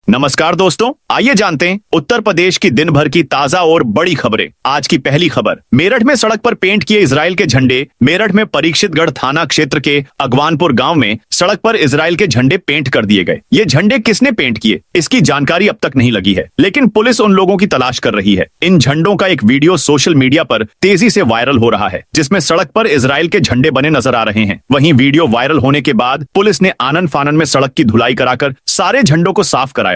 नमस्कार दोस्तों, आइए जानते हैं उत्तर प्रदेश की दिन भर की ताजा और बड़ी खबरें। आज की पहली खबर, मेरठ में सड़क पर पेंट किए इजराइल के झंडे। मेरठ में परीक्षितगढ़ थाना क्षेत्र के अगवानपुर गांव में सड़क पर इजराइल के झंडे पेंट कर दिए गए। ये झंडे किसने पेंट किए, इसकी जानकारी अब तक नहीं लगी है, लेकिन पुलिस उन लोगों की तलाश कर रही है। इन झंडों का एक वीडियो सोशल मीडिया पर तेजी से वायरल हो रहा है, जिसमें सड़क पर इजराइल के झंडे बने नजर आ रहे हैं। वहीं वीडियो वायरल होने के बाद पुलिस ने आनन फानन में सड़क की धुलाई कराकर सारे झंडों को साफ कराया।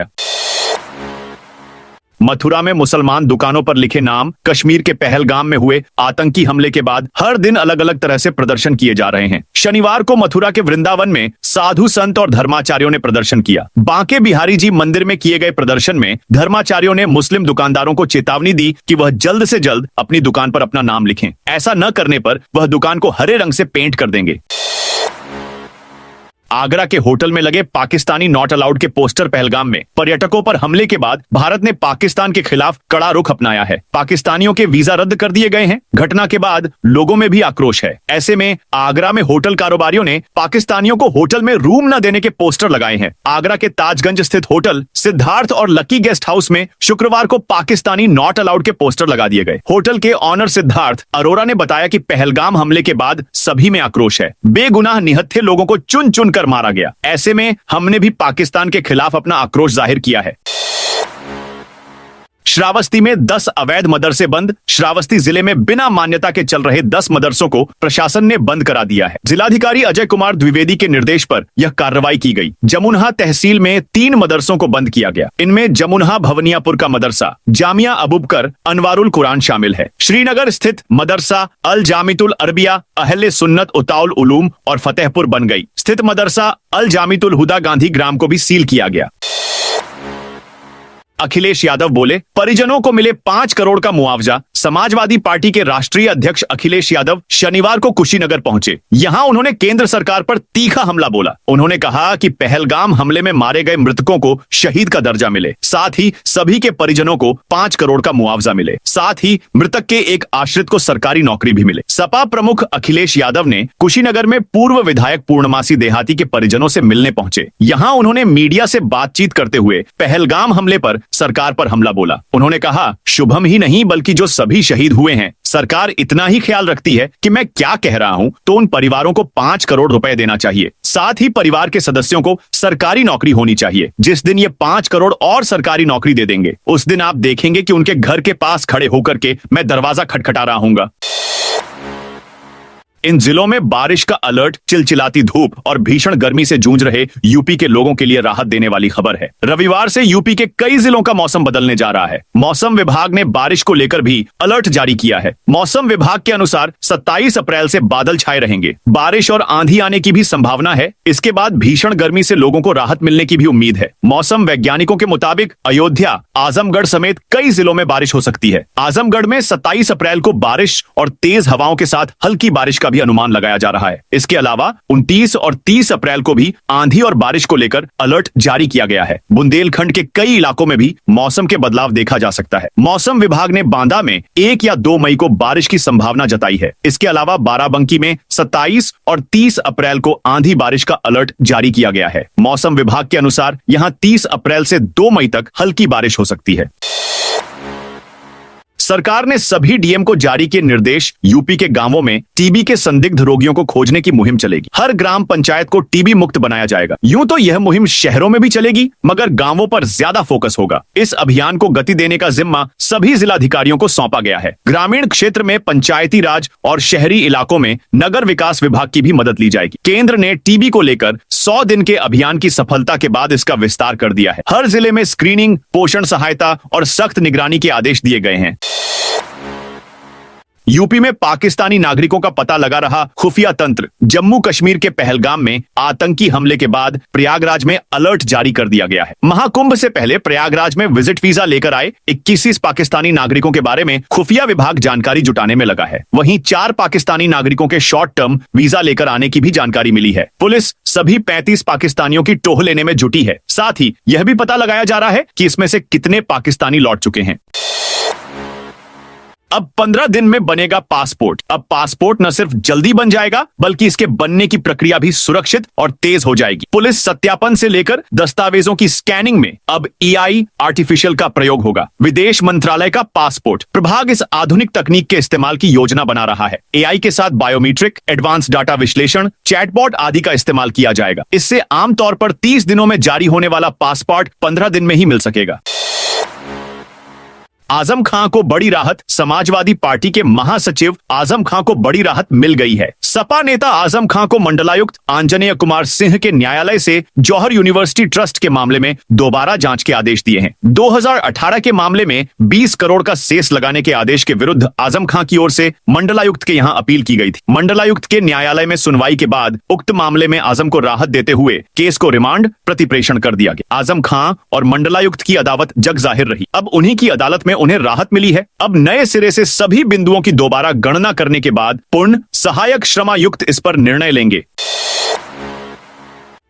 मथुरा में मुसलमान दुकानों पर लिखे नाम। कश्मीर के पहलगाम में हुए आतंकी हमले के बाद हर दिन अलग अलग तरह से प्रदर्शन किए जा रहे हैं। शनिवार को मथुरा के वृंदावन में साधु संत और धर्माचार्यों ने प्रदर्शन किया। बांके बिहारी जी मंदिर में किए गए प्रदर्शन में धर्माचार्यों ने मुस्लिम दुकानदारों को चेतावनी दी कि वह जल्द से जल्द अपनी दुकान पर अपना नाम लिखें। ऐसा न करने पर वह दुकान को हरे रंग से पेंट कर देंगे। आगरा के होटल में लगे पाकिस्तानी नॉट अलाउड के पोस्टर पहलगाम में पर्यटकों पर हमले के बाद भारत ने पाकिस्तान के खिलाफ कड़ा रुख अपनाया है। पाकिस्तानियों के वीजा रद्द कर दिए गए हैं। घटना के बाद लोगों में भी आक्रोश है। ऐसे में आगरा में होटल कारोबारियों ने पाकिस्तानियों को होटल में रूम न देने के पोस्टर लगाए हैं। आगरा के ताजगंज स्थित होटल सिद्धार्थ और लकी गेस्ट हाउस में शुक्रवार को पाकिस्तानी नॉट अलाउड के पोस्टर लगा दिए गए। होटल के ऑनर सिद्धार्थ अरोरा ने बताया कि पहलगाम हमले के बाद सभी में आक्रोश है। बेगुनाह निहत्थे लोगों को चुन चुन मारा गया। ऐसे में हमने भी पाकिस्तान के खिलाफ अपना आक्रोश जाहिर किया है। श्रावस्ती में 10 अवैध मदरसे बंद। श्रावस्ती जिले में बिना मान्यता के चल रहे 10 मदरसों को प्रशासन ने बंद करा दिया है। जिलाधिकारी अजय कुमार द्विवेदी के निर्देश पर यह कार्रवाई की गई। जमुनहा तहसील में 3 मदरसों को बंद किया गया। इनमें जमुनहा भवनियापुर का मदरसा जामिया अबूबकर अनवारुल कुरान शामिल है। श्रीनगर स्थित मदरसा अल जामितुल अरबिया अहले सुन्नत उताउल उलूम और फतेहपुर बन गई स्थित मदरसा अल जामितुल हुदा गांधी ग्राम को भी सील किया गया। अखिलेश यादव बोले, परिजनों को मिले 5 करोड़ का मुआवजा। समाजवादी पार्टी के राष्ट्रीय अध्यक्ष अखिलेश यादव शनिवार को कुशीनगर पहुंचे। यहां उन्होंने केंद्र सरकार पर तीखा हमला बोला। उन्होंने कहा कि पहलगाम हमले में मारे गए मृतकों को शहीद का दर्जा मिले, साथ ही सभी के परिजनों को 5 करोड़ का मुआवजा मिले, साथ ही मृतक के एक आश्रित को सरकारी नौकरी भी मिले। सपा प्रमुख अखिलेश यादव ने कुशीनगर में पूर्व विधायक पूर्णमासी देहाती के परिजनों से मिलने पहुंचे। यहां उन्होंने मीडिया से बातचीत करते हुए पहलगाम हमले पर सरकार पर हमला बोला। उन्होंने कहा, शुभम ही नहीं बल्कि जो सभी शहीद हुए हैं, सरकार इतना ही ख्याल रखती है कि मैं क्या कह रहा हूं, तो उन परिवारों को 5 करोड़ रुपए देना चाहिए। साथ ही परिवार के सदस्यों को सरकारी नौकरी होनी चाहिए। जिस दिन ये 5 करोड़ और सरकारी नौकरी दे देंगे, उस दिन आप देखेंगे कि उनके घर के पास खड़े होकर के मैं दरवाजा खटखटा रहा हूंगा। इन जिलों में बारिश का अलर्ट। चिलचिलाती धूप और भीषण गर्मी से जूझ रहे यूपी के लोगों के लिए राहत देने वाली खबर है। रविवार से यूपी के कई जिलों का मौसम बदलने जा रहा है। मौसम विभाग ने बारिश को लेकर भी अलर्ट जारी किया है। मौसम विभाग के अनुसार 27 अप्रैल से बादल छाए रहेंगे। बारिश और आंधी आने की भी संभावना है। इसके बाद भीषण गर्मी से लोगों को राहत मिलने की भी उम्मीद है। मौसम वैज्ञानिकों के मुताबिक अयोध्या, आजमगढ़ समेत कई जिलों में बारिश हो सकती है। आजमगढ़ में 27 अप्रैल को बारिश और तेज हवाओं के साथ हल्की बारिश का भी अनुमान लगाया जा रहा है। इसके अलावा 29 और 30 अप्रैल को भी आंधी और बारिश को लेकर अलर्ट जारी किया गया है। बुंदेलखंड के कई इलाकों में भी मौसम के बदलाव देखा जा सकता है। मौसम विभाग ने बांदा में 1 या 2 मई को बारिश की संभावना जताई है। इसके अलावा बाराबंकी में 27 और 30 अप्रैल को आंधी बारिश का अलर्ट जारी किया गया है। मौसम विभाग के अनुसार यहां 30 अप्रैल से 2 मई तक हल्की बारिश हो सकती है। सरकार ने सभी डीएम को जारी किए निर्देश। यूपी के गांवों में टीबी के संदिग्ध रोगियों को खोजने की मुहिम चलेगी। हर ग्राम पंचायत को टीबी मुक्त बनाया जाएगा। यूं तो यह मुहिम शहरों में भी चलेगी, मगर गांवों पर ज्यादा फोकस होगा। इस अभियान को गति देने का जिम्मा सभी जिलाधिकारियों को सौंपा गया है। ग्रामीण क्षेत्र में पंचायती राज और शहरी इलाकों में नगर विकास विभाग की भी मदद ली जाएगी। केंद्र ने टीबी को लेकर 100 दिन के अभियान की सफलता के बाद इसका विस्तार कर दिया है। हर जिले में स्क्रीनिंग, पोषण सहायता और सख्त निगरानी के आदेश दिए गए हैं। यूपी में पाकिस्तानी नागरिकों का पता लगा रहा खुफिया तंत्र। जम्मू कश्मीर के पहलगाम में आतंकी हमले के बाद प्रयागराज में अलर्ट जारी कर दिया गया है। महाकुंभ से पहले प्रयागराज में विजिट वीजा लेकर आए 21 पाकिस्तानी नागरिकों के बारे में खुफिया विभाग जानकारी जुटाने में लगा है। वहीं 4 पाकिस्तानी नागरिकों के शॉर्ट टर्म वीजा लेकर आने की भी जानकारी मिली है। पुलिस सभी 35 पाकिस्तानियों की टोह लेने में जुटी है। साथ ही यह भी पता लगाया जा रहा है कि इसमें से कितने पाकिस्तानी लौट चुके हैं। अब 15 दिन में बनेगा पासपोर्ट। अब पासपोर्ट न सिर्फ जल्दी बन जाएगा बल्कि इसके बनने की प्रक्रिया भी सुरक्षित और तेज हो जाएगी। पुलिस सत्यापन से लेकर दस्तावेजों की स्कैनिंग में अब एआई आर्टिफिशियल का प्रयोग होगा। विदेश मंत्रालय का पासपोर्ट प्रभाग इस आधुनिक तकनीक के इस्तेमाल की योजना बना रहा है। एआई के साथ बायोमीट्रिक, एडवांस डाटा विश्लेषण, चैटबॉट आदि का इस्तेमाल किया जाएगा। इससे आमतौर पर 30 दिनों में जारी होने वाला पासपोर्ट 15 दिन में ही मिल सकेगा। आजम खां को बड़ी राहत। समाजवादी पार्टी के महासचिव आजम खां को बड़ी राहत मिल गई है। सपा नेता आजम खां को मंडलायुक्त आंजनेय कुमार सिंह के न्यायालय से जौहर यूनिवर्सिटी ट्रस्ट के मामले में दोबारा जांच के आदेश दिए हैं। 2018 के मामले में 20 करोड़ का सेस लगाने के आदेश के विरुद्ध आजम खां की ओर से मंडलायुक्त के यहां अपील की गई थी। मंडलायुक्त के न्यायालय में सुनवाई के बाद उक्त मामले में आजम को राहत देते हुए केस को रिमांड प्रतिप्रेषण कर दिया गया। आजम खां और मंडलायुक्त की अदावत जग जाहिर रही। अब उन्हीं की अदालत में उन्हें राहत मिली है। अब नए सिरे से सभी बिंदुओं की दोबारा गणना करने के बाद पूर्ण सहायक श्रमायुक्त इस पर निर्णय लेंगे।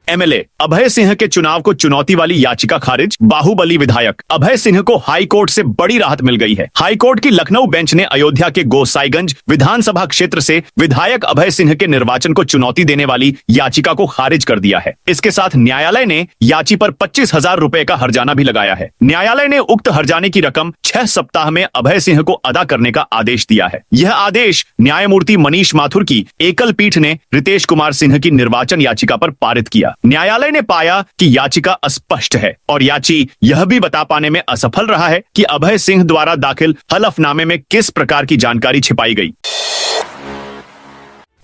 एमएलए अभय सिंह के चुनाव को चुनौती वाली याचिका खारिज। बाहुबली विधायक अभय सिंह को हाई कोर्ट से बड़ी राहत मिल गई है। हाई कोर्ट की लखनऊ बेंच ने अयोध्या के गोसाईगंज विधानसभा क्षेत्र से विधायक अभय सिंह के निर्वाचन को चुनौती देने वाली याचिका को खारिज कर दिया है। इसके साथ न्यायालय ने याची पर 25,000 रुपए का हर्जाना भी लगाया है। न्यायालय ने उक्त हर्जाने की रकम 6 सप्ताह में अभय सिंह को अदा करने का आदेश दिया है। यह आदेश न्यायमूर्ति मनीष माथुर की एकल पीठ ने रितेश कुमार सिंह की निर्वाचन याचिका पर पारित किया। न्यायालय ने पाया कि याचिका अस्पष्ट है और याची यह भी बता पाने में असफल रहा है कि अभय सिंह द्वारा दाखिल हलफनामे में किस प्रकार की जानकारी छिपाई गई।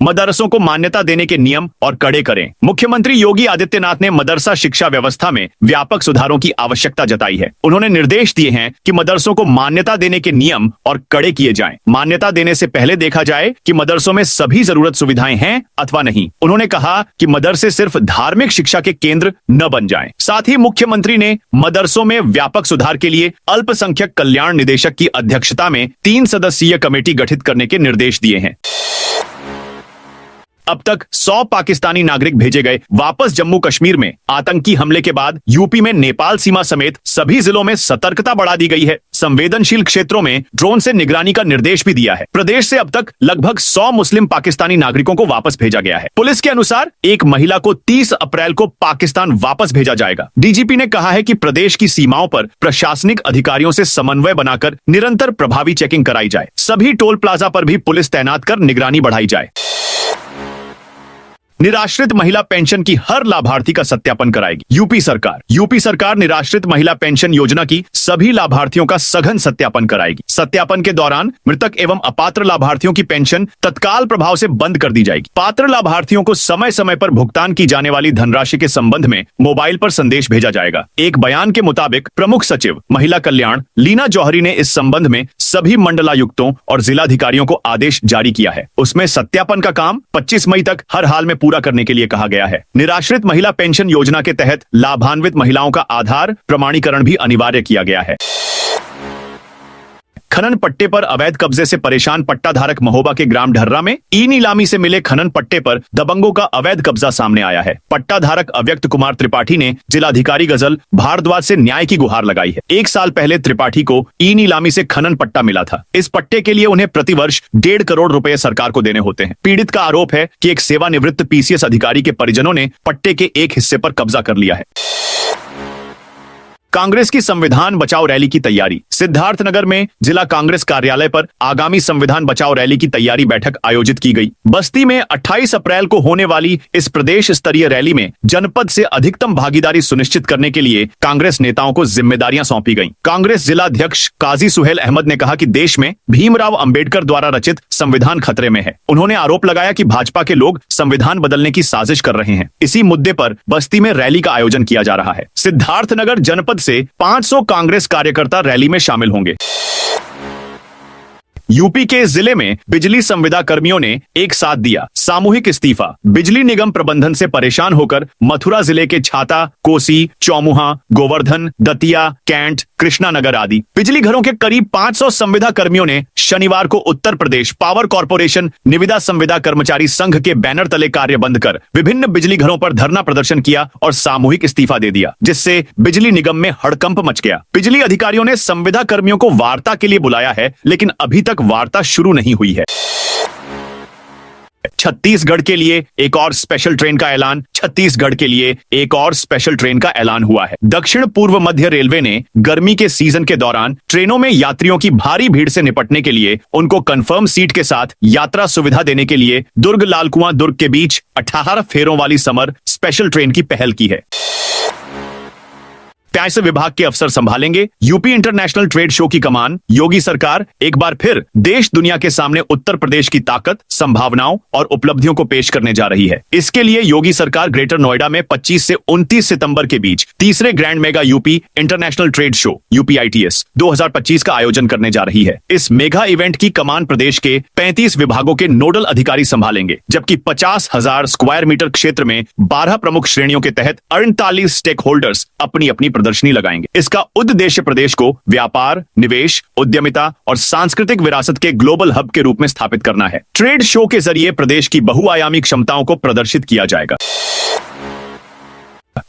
मदरसों को मान्यता देने के नियम और कड़े करें। मुख्यमंत्री योगी आदित्यनाथ ने मदरसा शिक्षा व्यवस्था में व्यापक सुधारों की आवश्यकता जताई है। उन्होंने निर्देश दिए हैं कि मदरसों को मान्यता देने के नियम और कड़े किए जाएं। मान्यता देने से पहले देखा जाए कि मदरसों में सभी जरूरत सुविधाएं हैं अथवा नहीं। उन्होंने कहा कि मदरसे सिर्फ धार्मिक शिक्षा के केंद्र न बन जाएं। साथ ही मुख्यमंत्री ने मदरसों में व्यापक सुधार के लिए अल्पसंख्यक कल्याण निदेशक की अध्यक्षता में 3 सदस्यीय कमेटी गठित करने के निर्देश दिए हैं। अब तक 100 पाकिस्तानी नागरिक भेजे गए वापस। जम्मू कश्मीर में आतंकी हमले के बाद यूपी में नेपाल सीमा समेत सभी जिलों में सतर्कता बढ़ा दी गई है। संवेदनशील क्षेत्रों में ड्रोन से निगरानी का निर्देश भी दिया है। प्रदेश से अब तक लगभग 100 मुस्लिम पाकिस्तानी नागरिकों को वापस भेजा गया है। पुलिस के अनुसार एक महिला को 30 अप्रैल को पाकिस्तान वापस भेजा जाएगा। डीजीपी ने कहा है कि प्रदेश की सीमाओं पर प्रशासनिक अधिकारियों से समन्वय बनाकर निरंतर प्रभावी चेकिंग कराई जाए। सभी टोल प्लाजा पर भी पुलिस तैनात कर निगरानी बढ़ाई जाए। निराश्रित महिला पेंशन की हर लाभार्थी का सत्यापन कराएगी यूपी सरकार निराश्रित महिला पेंशन योजना की सभी लाभार्थियों का सघन सत्यापन कराएगी। सत्यापन के दौरान मृतक एवं अपात्र लाभार्थियों की पेंशन तत्काल प्रभाव से बंद कर दी जाएगी। पात्र लाभार्थियों को समय समय पर भुगतान की जाने वाली धनराशि के संबंध में मोबाइल पर संदेश भेजा जाएगा। एक बयान के मुताबिक प्रमुख सचिव महिला कल्याण लीना जौहरी ने इस संबंध में सभी मंडलायुक्तों और जिलाधिकारियों को आदेश जारी किया है। उसमें सत्यापन का काम 25 मई तक हर हाल में पूरा करने के लिए कहा गया है। निराश्रित महिला पेंशन योजना के तहत लाभान्वित महिलाओं का आधार प्रमाणीकरण भी अनिवार्य किया गया है। खनन पट्टे पर अवैध कब्जे से परेशान पट्टाधारक महोबा के ग्राम ढर्रा में ई नीलामी से मिले खनन पट्टे पर दबंगों का अवैध कब्जा सामने आया है। पट्टाधारक अव्यक्त कुमार त्रिपाठी ने जिलाधिकारी गजल भारद्वाज से न्याय की गुहार लगाई है। 1 साल पहले त्रिपाठी को ई नीलामी से खनन पट्टा मिला था। इस पट्टे के लिए उन्हें प्रतिवर्ष 1.5 करोड़ रुपए सरकार को देने होते हैं। पीड़ित का आरोप है कि एक सेवानिवृत्त पीसीएस अधिकारी के परिजनों ने पट्टे के एक हिस्से पर कब्जा कर लिया है। कांग्रेस की संविधान बचाओ रैली की तैयारी। सिद्धार्थनगर में जिला कांग्रेस कार्यालय पर आगामी संविधान बचाओ रैली की तैयारी बैठक आयोजित की गई। बस्ती में 28 अप्रैल को होने वाली इस प्रदेश स्तरीय रैली में जनपद से अधिकतम भागीदारी सुनिश्चित करने के लिए कांग्रेस नेताओं को जिम्मेदारियां सौंपी गईं। कांग्रेस जिलाध्यक्ष काजी सुहेल अहमद ने कहा कि देश में भीमराव अंबेडकर द्वारा रचित संविधान खतरे में है। उन्होंने आरोप लगाया कि भाजपा के लोग संविधान बदलने की साजिश कर रहे हैं। इसी मुद्दे पर बस्ती में रैली का आयोजन किया जा रहा है। सिद्धार्थनगर जनपद से 500 कांग्रेस कार्यकर्ता रैली में शामिल होंगे। यूपी के जिले में बिजली संविदा कर्मियों ने एक साथ दिया सामूहिक इस्तीफा। बिजली निगम प्रबंधन से परेशान होकर मथुरा जिले के छाता, कोसी, चौमुहा, गोवर्धन, दतिया, कैंट, कृष्णा नगर आदि बिजली घरों के करीब 500 संविदा कर्मियों ने शनिवार को उत्तर प्रदेश पावर कॉर्पोरेशन निविदा संविदा कर्मचारी संघ के बैनर तले कार्य बंद कर विभिन्न बिजली घरों पर धरना प्रदर्शन किया और सामूहिक इस्तीफा दे दिया, जिससे बिजली निगम में हड़कंप मच गया। बिजली अधिकारियों ने संविदा कर्मियों को वार्ता के लिए बुलाया है, लेकिन अभी तक वार्ता शुरू नहीं हुई है। छत्तीसगढ़ के लिए एक और स्पेशल ट्रेन का ऐलान। छत्तीसगढ़ के लिए एक और स्पेशल ट्रेन का ऐलान हुआ है। दक्षिण पूर्व मध्य रेलवे ने गर्मी के सीजन के दौरान ट्रेनों में यात्रियों की भारी भीड़ से निपटने के लिए उनको कंफर्म सीट के साथ यात्रा सुविधा देने के लिए दुर्ग लालकुआं दुर्ग के बीच 18 फेरों वाली समर स्पेशल ट्रेन की पहल की है। पैसे विभाग के अफसर संभालेंगे यूपी इंटरनेशनल ट्रेड शो की कमान। योगी सरकार एक बार फिर देश दुनिया के सामने उत्तर प्रदेश की ताकत, संभावनाओं और उपलब्धियों को पेश करने जा रही है। इसके लिए योगी सरकार ग्रेटर नोएडा में 25 से 29 सितंबर के बीच तीसरे grand mega UP international trade show UPITS 2025 का आयोजन करने जा रही है। इस मेगा इवेंट की कमान प्रदेश के 35 विभागों के नोडल अधिकारी संभालेंगे, जबकि 50,000 स्क्वायर मीटर क्षेत्र में 12 प्रमुख श्रेणियों के तहत 48 स्टेक होल्डर्स अपनी अपनी प्रदर्शनी लगाएंगे। इसका उद्देश्य प्रदेश को व्यापार, निवेश, उद्यमिता और सांस्कृतिक विरासत के ग्लोबल हब के रूप में स्थापित करना है। ट्रेड शो के जरिए प्रदेश की बहुआयामी क्षमताओं को प्रदर्शित किया जाएगा।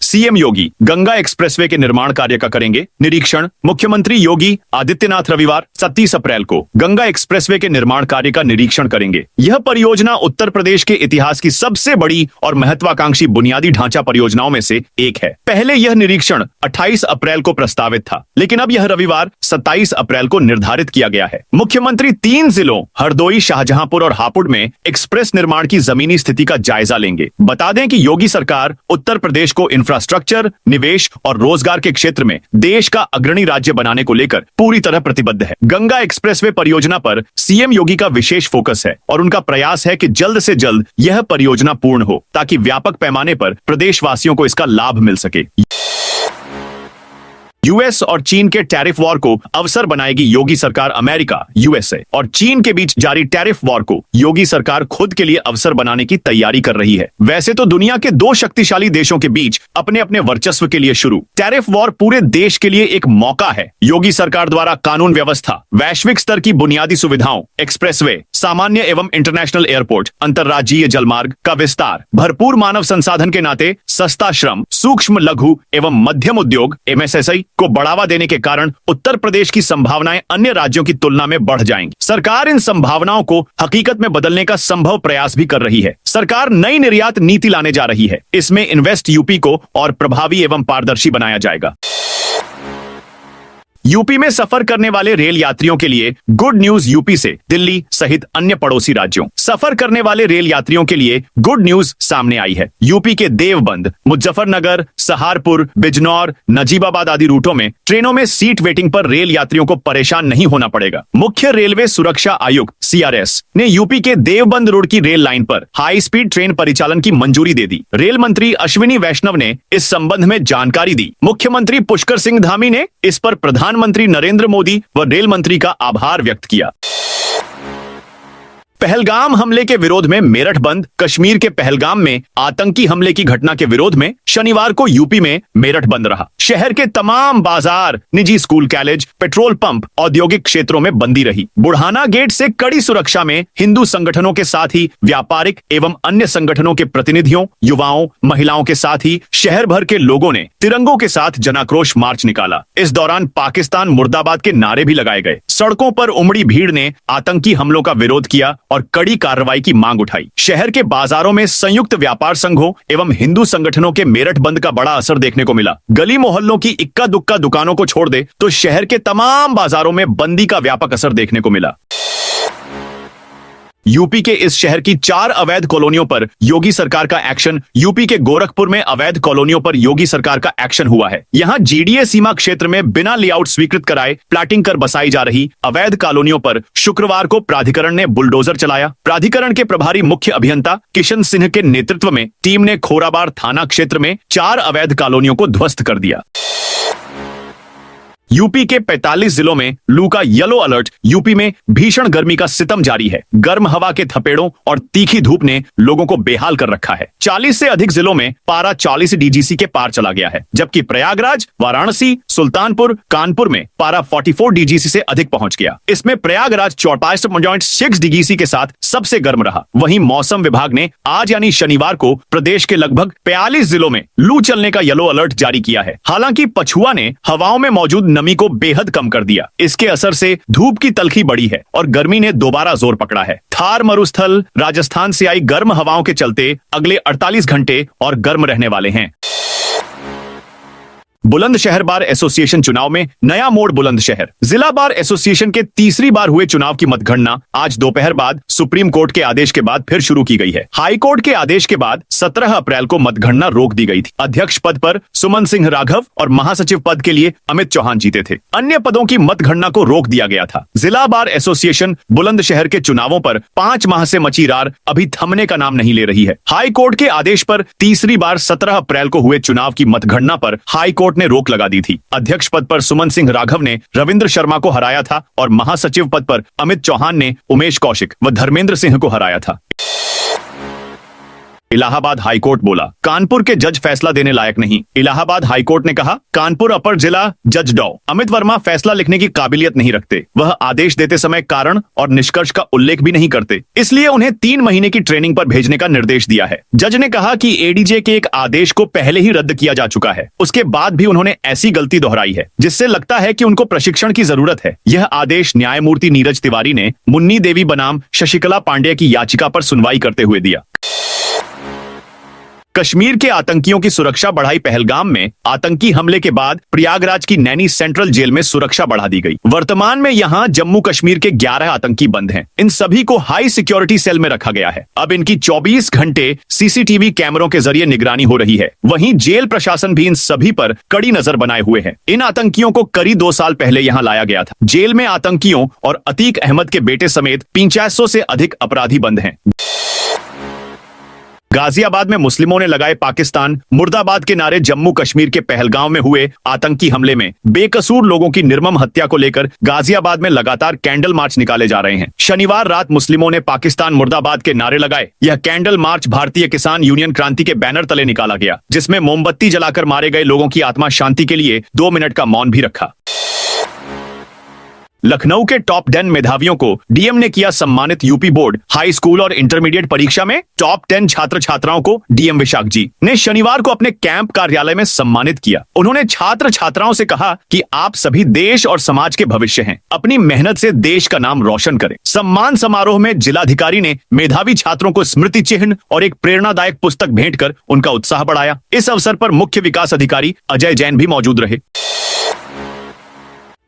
सीएम योगी गंगा एक्सप्रेसवे के निर्माण कार्य का करेंगे निरीक्षण। मुख्यमंत्री योगी आदित्यनाथ रविवार 27 अप्रैल को गंगा एक्सप्रेसवे के निर्माण कार्य का निरीक्षण करेंगे। यह परियोजना उत्तर प्रदेश के इतिहास की सबसे बड़ी और महत्वाकांक्षी बुनियादी ढांचा परियोजनाओं में से एक है। पहले यह निरीक्षण 28 अप्रैल को प्रस्तावित था, लेकिन अब यह रविवार 27 अप्रैल को निर्धारित किया गया है। मुख्यमंत्री 3 जिलों हरदोई, शाहजहांपुर और हापुड़ में एक्सप्रेस निर्माण की जमीनी स्थिति का जायजा लेंगे। बता दें कि योगी सरकार उत्तर प्रदेश को इंफ्रास्ट्रक्चर, निवेश और रोजगार के क्षेत्र में देश का अग्रणी राज्य बनाने को लेकर पूरी तरह प्रतिबद्ध है। गंगा एक्सप्रेसवे परियोजना पर सीएम योगी का विशेष फोकस है और उनका प्रयास है कि जल्द से जल्द यह परियोजना पूर्ण हो, ताकि व्यापक पैमाने पर प्रदेशवासियों को इसका लाभ मिल सके। यूएस और चीन के टैरिफ वॉर को अवसर बनाएगी योगी सरकार। अमेरिका, यूएसए और चीन के बीच जारी टैरिफ वॉर को योगी सरकार खुद के लिए अवसर बनाने की तैयारी कर रही है। वैसे तो दुनिया के 2 शक्तिशाली देशों के बीच अपने अपने वर्चस्व के लिए शुरू टैरिफ वॉर पूरे देश के लिए एक मौका है। योगी सरकार द्वारा कानून व्यवस्था, वैश्विक स्तर की बुनियादी सुविधाओं, एक्सप्रेसवे, सामान्य एवं इंटरनेशनल एयरपोर्ट, अंतर्राज्यीय जलमार्ग का विस्तार, भरपूर मानव संसाधन के नाते सस्ता श्रम, सूक्ष्म लघु एवं मध्यम उद्योग MSSI को बढ़ावा देने के कारण उत्तर प्रदेश की संभावनाएं अन्य राज्यों की तुलना में बढ़ जाएंगी। सरकार इन संभावनाओं को हकीकत में बदलने का संभव प्रयास भी कर रही है। सरकार नई निर्यात नीति लाने जा रही है। इसमें इन्वेस्ट यूपी को और प्रभावी एवं पारदर्शी बनाया जाएगा। यूपी में सफर करने वाले रेल यात्रियों के लिए गुड न्यूज। यूपी से दिल्ली सहित अन्य पड़ोसी राज्यों सफर करने वाले रेल यात्रियों के लिए गुड न्यूज सामने आई है। यूपी के देवबंद, मुजफ्फरनगर, सहारपुर, बिजनौर, नजीबाबाद आदि रूटों में ट्रेनों में सीट वेटिंग पर रेल यात्रियों को परेशान नहीं होना पड़ेगा। मुख्य रेलवे सुरक्षा आयुक्त CRS ने यूपी के देवबंद रोड की रेल लाइन पर हाई स्पीड ट्रेन परिचालन की मंजूरी दे दी। रेल मंत्री अश्विनी वैष्णव ने इस संबंध में जानकारी दी। मुख्यमंत्री पुष्कर सिंह धामी ने इस पर प्रधानमंत्री नरेंद्र मोदी व रेल मंत्री का आभार व्यक्त किया। पहलगाम हमले के विरोध में मेरठ बंद। कश्मीर के पहलगाम में आतंकी हमले की घटना के विरोध में शनिवार को यूपी में मेरठ बंद रहा। शहर के तमाम बाजार, निजी स्कूल, कॉलेज, पेट्रोल पंप, औद्योगिक क्षेत्रों में बंदी रही। बुढ़ाना गेट से कड़ी सुरक्षा में हिंदू संगठनों के साथ ही व्यापारिक एवं अन्य संगठनों के प्रतिनिधियों, युवाओं, महिलाओं के साथ ही शहर भर के लोगों ने तिरंगों के साथ जनाक्रोश मार्च निकाला। इस दौरान पाकिस्तान मुर्दाबाद के नारे भी लगाए गए। सड़कों पर उमड़ी भीड़ ने आतंकी हमलों का विरोध किया और कड़ी कार्रवाई की मांग उठाई। शहर के बाजारों में संयुक्त व्यापार संघों एवं हिंदू संगठनों के मेरठ बंद का बड़ा असर देखने को मिला। गली मोहल्लों की इक्का दुक्का दुकानों को छोड़ दे तो शहर के तमाम बाजारों में बंदी का व्यापक असर देखने को मिला। यूपी के इस शहर की 4 अवैध कॉलोनियों पर योगी सरकार का एक्शन। यूपी के गोरखपुर में अवैध कॉलोनियों पर योगी सरकार का एक्शन हुआ है। यहां GDA सीमा क्षेत्र में बिना लेआउट स्वीकृत कराए प्लाटिंग कर बसाई जा रही अवैध कॉलोनियों पर शुक्रवार को प्राधिकरण ने बुलडोजर चलाया। प्राधिकरण के प्रभारी मुख्य अभियंता किशन सिंह के नेतृत्व में टीम ने खोराबार थाना क्षेत्र में 4 अवैध कॉलोनियों को ध्वस्त कर दिया। यूपी के 45 जिलों में लू का येलो अलर्ट। यूपी में भीषण गर्मी का सितम जारी है। गर्म हवा के थपेड़ों और तीखी धूप ने लोगों को बेहाल कर रखा है। 40 से अधिक जिलों में पारा 40 डीजीसी के पार चला गया है, जबकि प्रयागराज, वाराणसी, सुल्तानपुर, कानपुर में पारा 44 डीजीसी से अधिक पहुंच गया। इसमें प्रयागराज 64.6 डीजीसी के साथ सबसे गर्म रहा। वहीं मौसम विभाग ने आज यानी शनिवार को प्रदेश के लगभग 42 जिलों में लू चलने का येलो अलर्ट जारी किया है। हालांकि पछुआ ने हवाओं में मौजूद नमी को बेहद कम कर दिया। इसके असर से धूप की तलखी बढ़ी है और गर्मी ने दोबारा जोर पकड़ा है। थार मरुस्थल राजस्थान से आई गर्म हवाओं के चलते अगले 48 घंटे और गर्म रहने वाले हैं। बुलंदशहर बार एसोसिएशन चुनाव में नया मोड़। बुलंदशहर जिला बार एसोसिएशन के तीसरी बार हुए चुनाव की मतगणना आज दोपहर बाद सुप्रीम कोर्ट के आदेश के बाद फिर शुरू की गई है। हाई कोर्ट के आदेश के बाद 17 अप्रैल को मतगणना रोक दी गई थी। अध्यक्ष पद पर सुमन सिंह राघव और महासचिव पद के लिए अमित चौहान जीते थे। अन्य पदों की मतगणना को रोक दिया गया था। जिला बार एसोसिएशन बुलंदशहर के चुनावों पर 5 माह से मची रार अभी थमने का नाम नहीं ले रही है। हाई कोर्ट के आदेश पर तीसरी बार 17 अप्रैल को हुए चुनाव की मतगणना पर हाई कोर्ट ने रोक लगा दी थी। अध्यक्ष पद पर सुमन सिंह राघव ने रविंद्र शर्मा को हराया था और महासचिव पद पर अमित चौहान ने उमेश कौशिक व धर्मेंद्र सिंह को हराया था। इलाहाबाद हाईकोर्ट बोला, कानपुर के जज फैसला देने लायक नहीं। इलाहाबाद हाईकोर्ट ने कहा, कानपुर अपर जिला जज डॉ अमित वर्मा फैसला लिखने की काबिलियत नहीं रखते। वह आदेश देते समय कारण और निष्कर्ष का उल्लेख भी नहीं करते, इसलिए उन्हें 3 महीने की ट्रेनिंग पर भेजने का निर्देश दिया है। जज ने कहा कि एडीजे के एक आदेश को पहले ही रद्द किया जा चुका है। उसके बाद भी उन्होंने ऐसी गलती दोहराई है जिससे लगता है कि उनको प्रशिक्षण की जरूरत है। यह आदेश न्यायमूर्ति नीरज तिवारी ने मुन्नी देवी बनाम शशिकला पांडेय की याचिका पर सुनवाई करते हुए दिया। कश्मीर के आतंकियों की सुरक्षा बढ़ाई। पहलगाम में आतंकी हमले के बाद प्रयागराज की नैनी सेंट्रल जेल में सुरक्षा बढ़ा दी गई। वर्तमान में यहां जम्मू कश्मीर के 11 आतंकी बंद हैं। इन सभी को हाई सिक्योरिटी सेल में रखा गया है। अब इनकी 24 घंटे सीसीटीवी कैमरों के जरिए निगरानी हो रही है। वहीं जेल प्रशासन भी इन सभी पर कड़ी नजर बनाए हुए है। इन आतंकियों को करीब 2 साल पहले यहां लाया गया था। जेल में आतंकियों और अतीक अहमद के बेटे समेत 550 से अधिक अपराधी बंद हैं। गाजियाबाद में मुस्लिमों ने लगाए पाकिस्तान मुर्दाबाद के नारे। जम्मू कश्मीर के पहलगांव में हुए आतंकी हमले में बेकसूर लोगों की निर्मम हत्या को लेकर गाजियाबाद में लगातार कैंडल मार्च निकाले जा रहे हैं। शनिवार रात मुस्लिमों ने पाकिस्तान मुर्दाबाद के नारे लगाए। यह कैंडल मार्च भारतीय किसान यूनियन क्रांति के बैनर तले निकाला गया, जिसमें मोमबत्ती जलाकर मारे गए लोगों की आत्मा शांति के लिए 2 मिनट का मौन भी रखा। लखनऊ के टॉप 10 मेधावियों को डीएम ने किया सम्मानित। यूपी बोर्ड हाई स्कूल और इंटरमीडिएट परीक्षा में टॉप 10 छात्र छात्राओं को डीएम विशाख जी ने शनिवार को अपने कैंप कार्यालय में सम्मानित किया। उन्होंने छात्र छात्राओं से कहा कि आप सभी देश और समाज के भविष्य हैं। अपनी मेहनत से देश का नाम रोशन करें। सम्मान समारोह में जिलाधिकारी ने मेधावी छात्रों को स्मृति चिन्ह और एक प्रेरणादायक पुस्तक भेंट कर उनका उत्साह बढ़ाया। इस अवसर पर मुख्य विकास अधिकारी अजय जैन भी मौजूद रहे।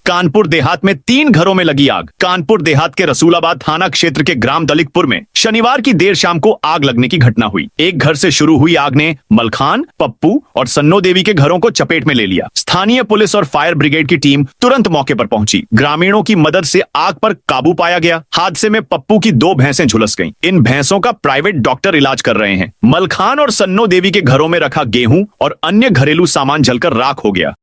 कानपुर देहात में 3 घरों में लगी आग। कानपुर देहात के रसूलाबाद थाना क्षेत्र के ग्राम दलिकपुर में शनिवार की देर शाम को आग लगने की घटना हुई। एक घर से शुरू हुई आग ने मलखान, पप्पू और सन्नो देवी के घरों को चपेट में ले लिया। स्थानीय पुलिस और फायर ब्रिगेड की टीम तुरंत मौके पर पहुंची। ग्रामीणों की मदद से आग पर काबू पाया गया। हादसे में पप्पू की 2 भैंसें झुलस गईं। इन भैंसों का प्राइवेट डॉक्टर इलाज कर रहे हैं। मलखान और सन्नो देवी के घरों में रखा गेहूं और अन्य घरेलू सामान जलकर राख हो गया।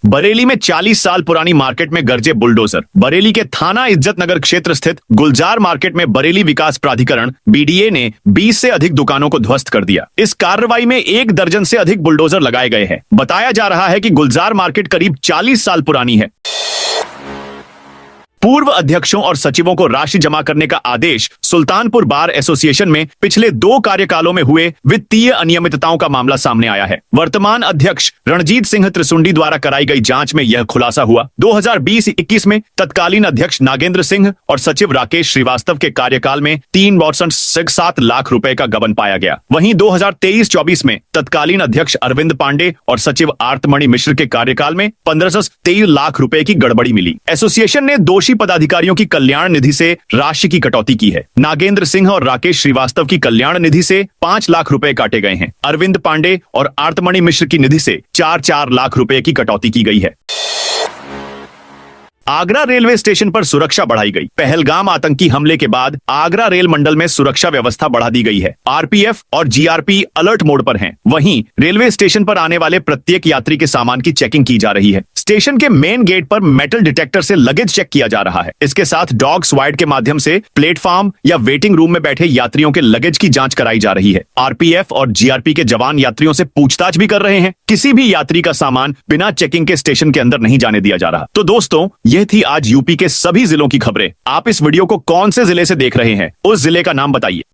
बरेली में 40 साल पुरानी मार्केट में गरजे बुलडोजर। बरेली के थाना इज्जत नगर क्षेत्र स्थित गुलजार मार्केट में बरेली विकास प्राधिकरण बीडीए ने 20 से अधिक दुकानों को ध्वस्त कर दिया। इस कार्रवाई में 1 दर्जन से अधिक बुलडोजर लगाए गए हैं। बताया जा रहा है कि गुलजार मार्केट करीब 40 साल पुरानी है। पूर्व अध्यक्षों और सचिवों को राशि जमा करने का आदेश। सुल्तानपुर बार एसोसिएशन में पिछले 2 कार्यकालों में हुए वित्तीय अनियमितताओं का मामला सामने आया है। वर्तमान अध्यक्ष रणजीत सिंह त्रिसुंडी द्वारा कराई गई जांच में यह खुलासा हुआ। 2020-21 में तत्कालीन अध्यक्ष नागेंद्र सिंह और सचिव राकेश श्रीवास्तव के कार्यकाल में 3.7 लाख रुपए का गबन पाया गया। वहीं 2023-24 में तत्कालीन अध्यक्ष अरविंद पांडे और सचिव आर्तमणि मिश्र के कार्यकाल में 1523 लाख रुपए की गड़बड़ी मिली। एसोसिएशन ने दोषी पदाधिकारियों की कल्याण निधि से राशि की कटौती की है। नागेंद्र सिंह और राकेश श्रीवास्तव की कल्याण निधि से 5 लाख रुपए काटे गए हैं। अरविंद पांडे और आर्तमणि मिश्र की निधि से 4-4 लाख रुपए की कटौती की गई है। आगरा रेलवे स्टेशन पर सुरक्षा बढ़ाई गई। पहलगाम आतंकी हमले के बाद आगरा रेल मंडल में सुरक्षा व्यवस्था बढ़ा दी गई है। आरपीएफ और जीआरपी अलर्ट मोड पर हैं। वहीं रेलवे स्टेशन पर आने वाले प्रत्येक यात्री के सामान की चेकिंग की जा रही है। स्टेशन के मेन गेट पर मेटल डिटेक्टर से लगेज चेक किया जा रहा है। इसके साथ डॉग स्वाइड के माध्यम से प्लेटफॉर्म या वेटिंग रूम में बैठे यात्रियों के लगेज की जांच कराई जा रही है। आरपीएफ और जीआरपी के जवान यात्रियों से पूछताछ भी कर रहे हैं। किसी भी यात्री का सामान बिना चेकिंग के स्टेशन के अंदर नहीं जाने दिया जा रहा। तो दोस्तों, यह थी आज यूपी के सभी जिलों की खबरें। आप इस वीडियो को कौन से जिले से देख रहे हैं, उस जिले का नाम बताइए।